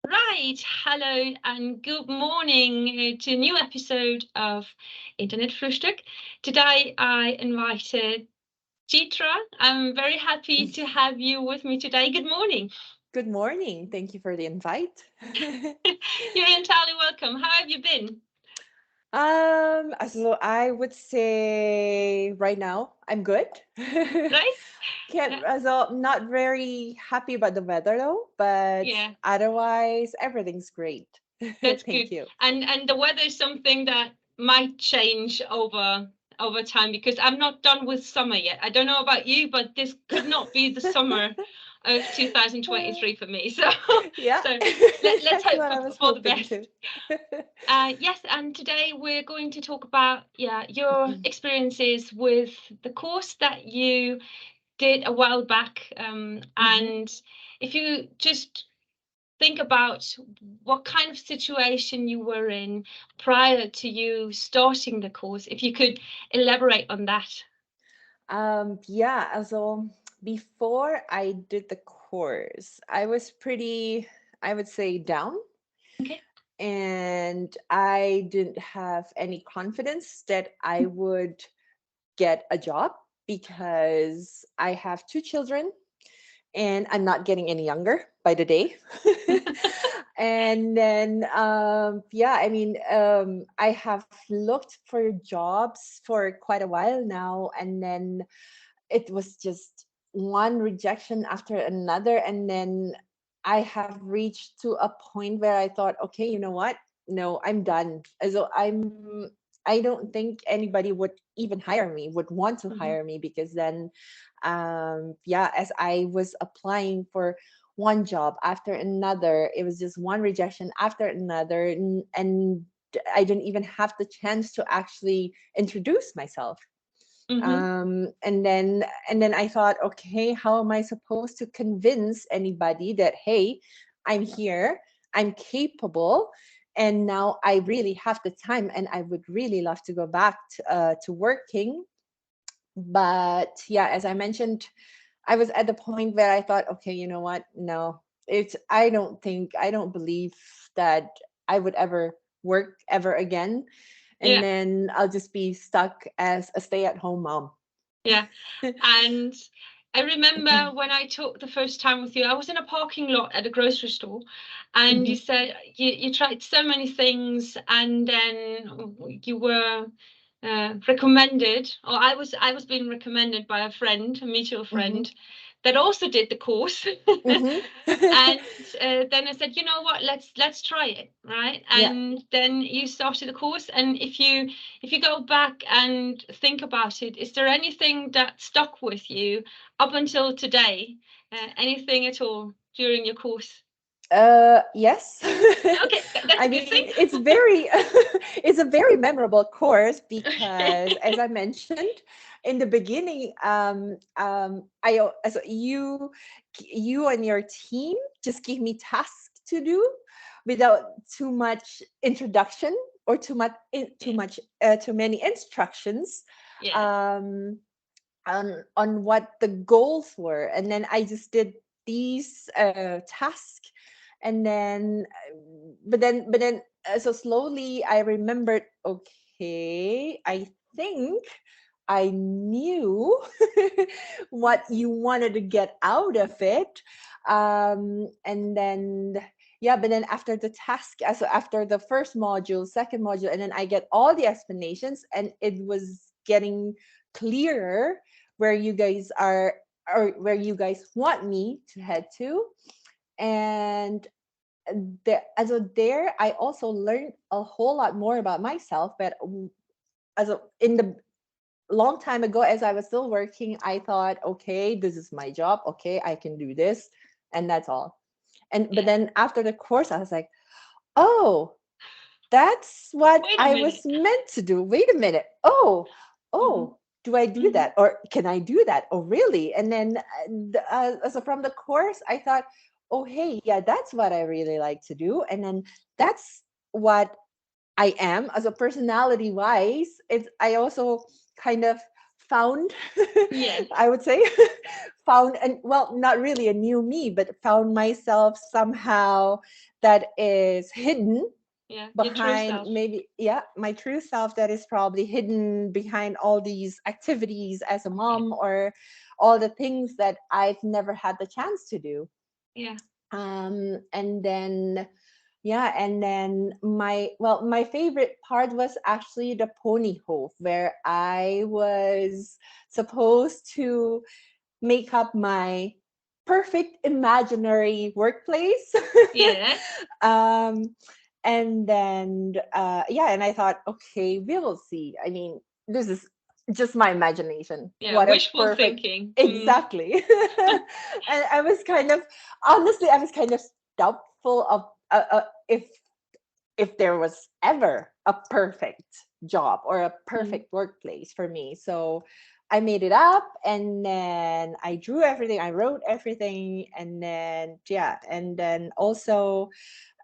Right, hello and good morning to a new episode of Internetfrühstück. Today I invited Chitra. I'm very happy to have you with me today. Good morning. Good morning. Thank you for the invite. You're entirely welcome. How have you been? So I would say right now I'm good. Right? Can't Yeah, so not very happy about the weather though, but yeah, otherwise everything's great. that's Thank good. you. And the weather is something that might change over time because I'm not done with summer yet. I don't know about you, but this could not be the summer of 2023 for me. So Yeah, so let's that's hope what I was for the hoping best. to. Yes, and today we're going to talk about your experiences with the course that you did a while back, Mhm. and if you just think about what kind of situation you were in prior to you starting the course, if you could elaborate on that. Yeah, before I did the course, I was pretty, I would say, down, Okay. and I didn't have any confidence that I would get a job because I have two children and I'm not getting any younger by the day. And then, yeah, I have looked for jobs for quite a while now, and then it was just one rejection after another. And then I have reached to a point where I thought, okay, you know what? No, I'm done. I don't think anybody would even hire me, would want to Mhm. hire me, because then, yeah, as I was applying for one job after another, it was just one rejection after another. And I didn't even have the chance to actually introduce myself. Mhm. And then I thought, okay, how am I supposed to convince anybody that, hey, I'm here, I'm capable, and now I really have the time and I would really love to go back to working. But yeah, as I mentioned, I was at the point where I thought, okay, you know what? No, I don't believe that I would ever work ever again. And Yeah. then I'll just be stuck as a stay-at-home mom. Yeah. And I remember when I talked the first time with you, I was in a parking lot at a grocery store, and you Mhm. said you tried so many things, and then you were recommended, or I was being recommended by a friend, a mutual Mhm. friend, that also did the course. Mhm. And then I said, you know what, let's try it, right? Yeah. And then you started the course, and if you go back and think about it, is there anything that stuck with you up until today? Anything at all during your course? Yes. Okay, that's I a good thing. mean, it's very, it's a very memorable course because, as I mentioned in the beginning, you and your team just give me tasks to do without too much introduction or Yeah, too many instructions. yeah, Um, on what the goals were, and then I just did these tasks. And then so slowly I remembered, okay, I think I knew what you wanted to get out of it. And then, yeah, but then after the task, so after the first module, second module, and then I get all the explanations, and it was getting clearer where you guys are, or where you guys want me to head to. And there I also learned a whole lot more about myself. But in the long time ago, as I was still working, I thought, okay, this is my job, okay, I can do this, and that's all. And but yeah. then after the course I was like, oh, that's what Wait a I was minute. meant to do. Wait a minute. Oh, Hmm. oh, do I do Hmm. that? Or can I do that? Oh, really? And then so from the course, I thought, oh, hey, yeah, that's what I really like to do. And then that's what I am as a personality wise. I also kind of found, Yes. I would say, found, and well, not really a new me, but found myself somehow that is hidden Yeah, your true behind self. maybe, yeah, my true self that is probably hidden behind all these activities as a mom, or all the things that I've never had the chance to do. Yeah. And then yeah, and then my favorite part was actually the ponyhof, where I was supposed to make up my perfect imaginary workplace. Yeah. um and then yeah, and I thought, okay, we will see. I mean, this is just my imagination. Yeah. What a Wishful perfect, thinking. exactly. And I was kind of, honestly, I was kind of doubtful of if there was ever a perfect job or a perfect workplace for me. So I made it up, and then I drew everything, I wrote everything, and then yeah, and then also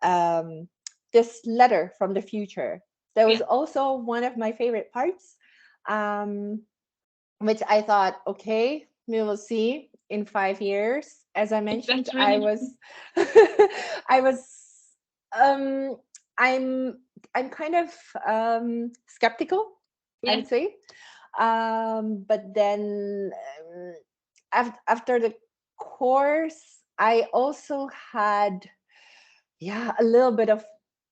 um, this letter from the future. That was Yeah. also one of my favorite parts, um, which I thought, okay, we will see in 5 years. As I mentioned, That's I really. was, I was, um, I'm, I'm kind of skeptical, I Yeah. would say. But then after the course, I also had, yeah, a little bit of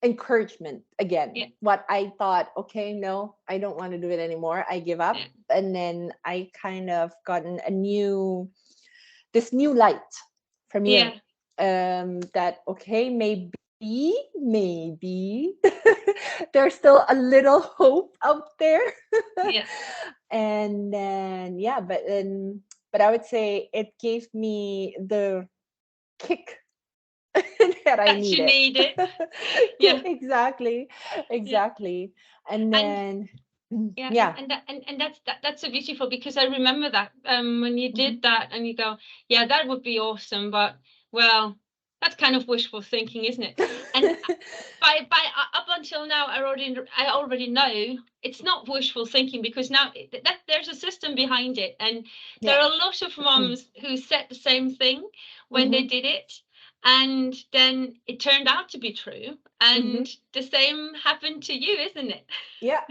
encouragement again. Yeah. What I thought, okay, no, I don't want to do it anymore, I give up. Yeah. And then I kind of gotten this new light from you, Yeah. that okay, maybe there's still a little hope out there. Yeah. And then yeah, but I would say it gave me the kick that I That you needed. needed. Yeah, Yeah. exactly, Yeah. exactly. And And then yeah, yeah. and that's so beautiful, because I remember that when you Mhm. did that and you go, yeah, that would be awesome, but well, that's kind of wishful thinking, isn't it? And up until now, I already know it's not wishful thinking, because now that there's a system behind it, and there Yeah. are a lot of moms who said the same thing when they Mhm. did it, and then it turned out to be true, and Mhm. the same happened to you, isn't it? Yeah.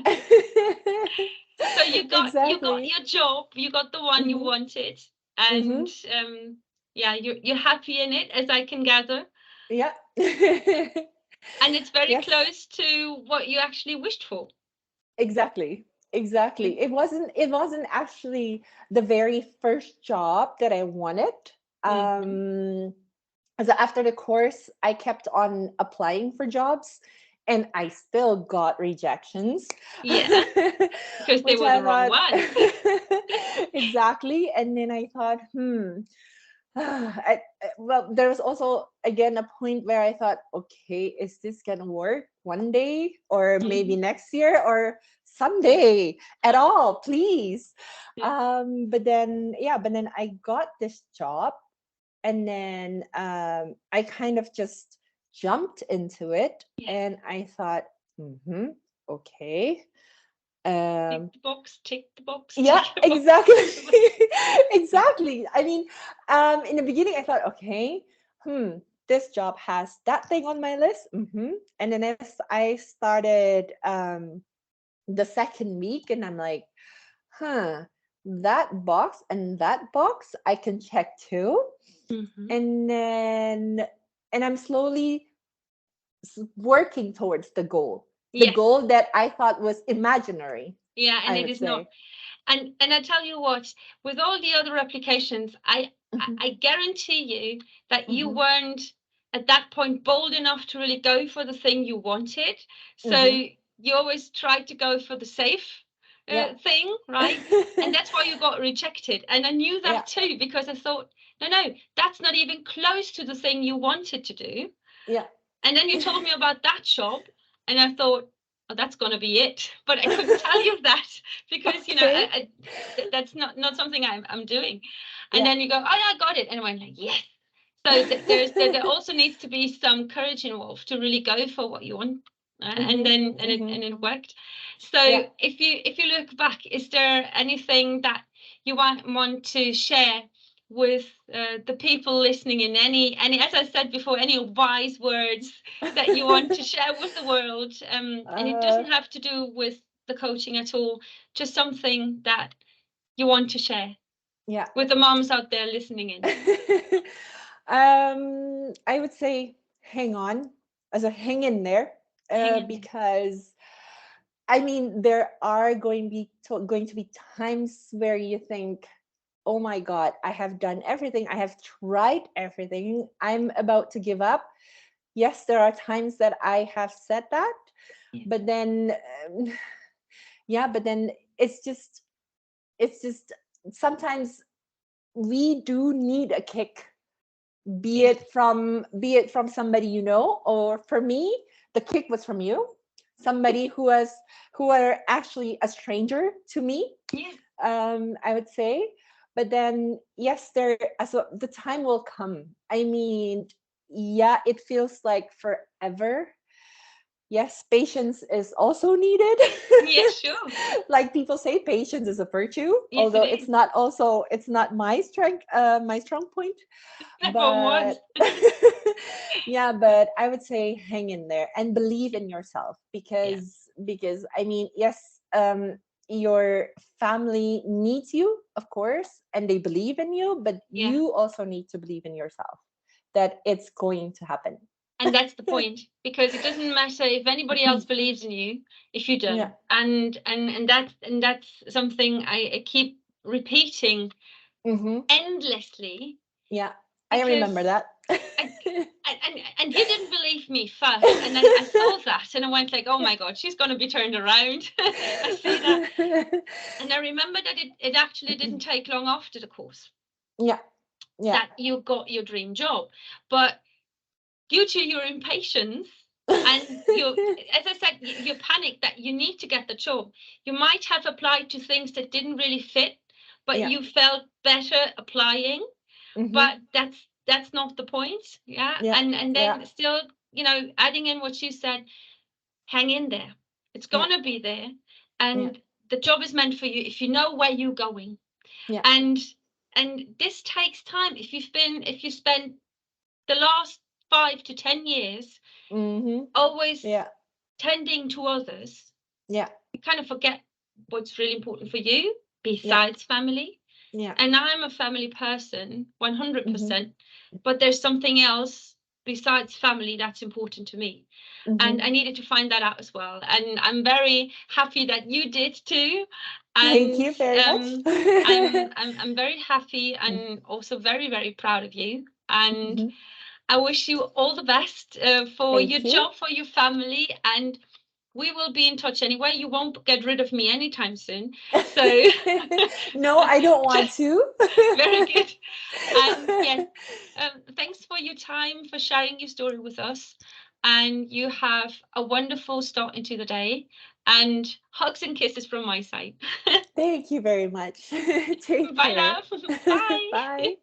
So you got Exactly. your job, you got the one you Mhm. wanted, and Mhm. yeah, you're happy in it, as I can gather, Yeah. and it's very Yes. close to what you actually wished for. Exactly. Exactly. It wasn't actually the very first job that I wanted. Mm-hmm. Um so after the course, I kept on applying for jobs, and I still got rejections. Yeah, because they Which were I the wrong thought, one. exactly. And then I thought, well, there was also again a point where I thought, okay, is this gonna work one day, or maybe Mhm. next year, or Yeah, someday at all, please? yeah, But then I got this job, and then I kind of just jumped into it, yeah. and I thought, okay. Tick Um, the box, tick the box, yeah, tick the box, exactly. tick the box. Exactly. I mean, in the beginning, I thought, okay, this job has that thing on my list. And then as I started the second week, and I'm like, huh, that box and that box I can check too. Mm-hmm. And then, and I'm slowly working towards the Yes, goal that I thought was imaginary, yeah, and I it would is not. say. And I tell you what, with all the other applications, Hmm. I guarantee you that you Hmm. weren't at that point bold enough to really go for the thing you wanted. So Hmm. you always tried to go for the safe Yeah. thing, right? And that's why you got rejected. And I knew Yeah. that too, because I thought, no, that's not even close to the thing you wanted to do. Yeah. And then you told me about that job, and I thought, oh, that's going to be it. But I couldn't tell you that, because Okay. that's not something I'm doing. And Yeah. then you go, oh yeah, I got it, and I went like, yes. So there also needs to be some courage involved to really go for what you want, and Hmm. then Hmm. it worked. So Yeah. if you look back, is there anything that you want to share with the people listening in, any, as I said before, any wise words that you want to share with the world, and it doesn't have to do with the coaching at all, just something that you want to share with the moms out there listening in. I would say hang on, hang in there, because I mean, there are going to be times where you think, oh my God, I have done everything. I have tried everything. I'm about to give up. Yes, there are times that I have said that, but then, but then it's just sometimes we do need a kick, be it from somebody, you know, or for me, the kick was from you, somebody who are actually a stranger to me. I would say. But then, yes, the time will come. I mean, it feels like forever. Yes, patience is also needed. Yeah, sure. Like people say, patience is a virtue. Yes, although it it's not my strength, my strong point. But but I would say hang in there and believe in yourself, because I mean, yes, your family needs you, of course, and they believe in you, but you also need to believe in yourself that it's going to happen. And that's the point, because it doesn't matter if anybody else believes in you if you don't. And that's something I keep repeating endlessly. I remember that. And you didn't believe me first, and then I saw that and I went like, oh my God, she's going to be turned around. I see that. And I remember that it actually didn't take long after the course that you got your dream job. But due to your impatience and as I said, you panic that you need to get the job, you might have applied to things that didn't really fit, but you felt better applying. But that's not the point. And then still, you know, adding in what you said, hang in there. It's gonna be there, and the job is meant for you if you know where you're going. And this takes time. If you spend the last 5 to 10 years always tending to others, you kind of forget what's really important for you besides family. And I'm a family person 100%, but there's something else besides family that's important to me. And I needed to find that out as well, and I'm very happy that you did too. And thank you very much. I'm very happy and also very, very proud of you. And I wish you all the best for your job, for your family, and we will be in touch anyway. You won't get rid of me anytime soon. So no, I don't want to. Very good. And thanks for your time, for sharing your story with us. And you have a wonderful start into the day. And hugs and kisses from my side. Thank you very much. Take Bye care. now. Bye. Bye.